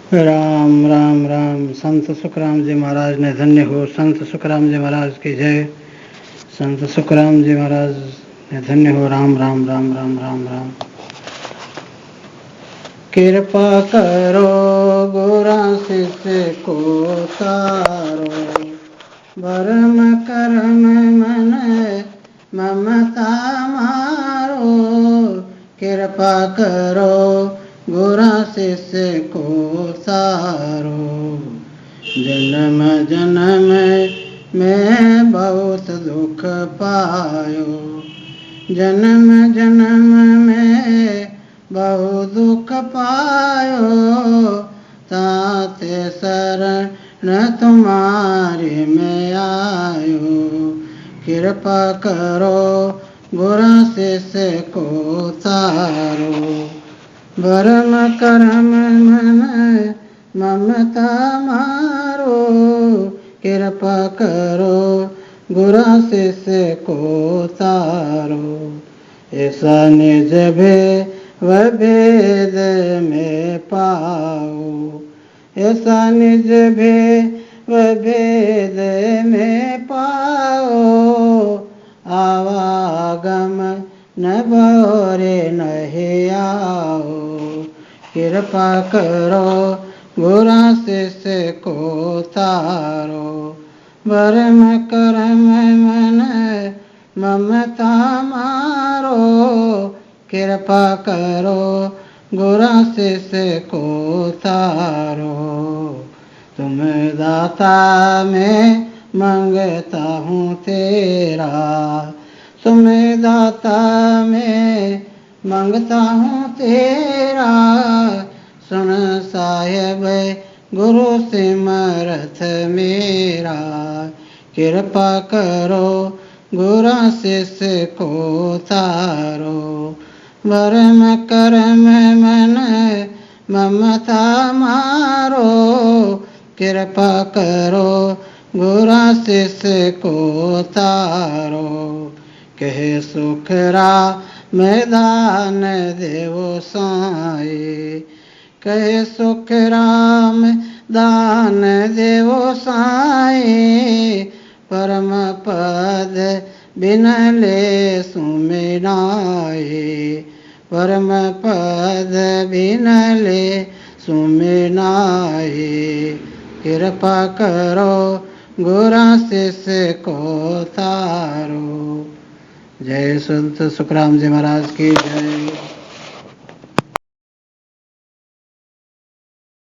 राम राम राम। संत सुखराम जी महाराज ने धन्य हो। संत सुखराम जी महाराज की जय। संत सुखराम जी महाराज ने धन्य हो। राम राम राम राम राम राम। कृपा करो गोरा शिष्य को तारो, भरम करम मन ममता मारो। कृपा करो गोरा शिष्य को तारो, जन्म जन्म में बहुत दुख पायो। जन्म जन्म में बहुत दुख पायो, ताते शरण तुम्हारे में आयो। कृपा करो बुरा शिष्य को तारो, भरम करम मन ममता मारो। कृपा करो बुरा शिष्य को तारो, ऐसा निज भेद में पाओ। ऐसा निज भेद में पाओ, आवागम न भोरे नहीं आओ। कृपा करो बुरा शिष्य को तारो, भरम करम मन ममता मारो। कृपा करो बुरा शिष्य को तारो, तुम दाता मैं मांगता हूँ तेरा। तुम दाता मैं मांगता हूँ तेरा, सुन साहेब गुरु सिमरथ मेरा। कृपा करो गुरा शिष्य को तारो, भरम करम मन ममता मारो। कृपा करो गुरा शिष्य को तारो, कहे सुख राम दान देवो साई। कहे सुख राम दान देवो साई, परम पद बिनले सुमिनाए। परम पद बिनले सुमिनाए। कृपा करो गोरा शिष्य को तारो। जय संत सुखराम जी महाराज की जय।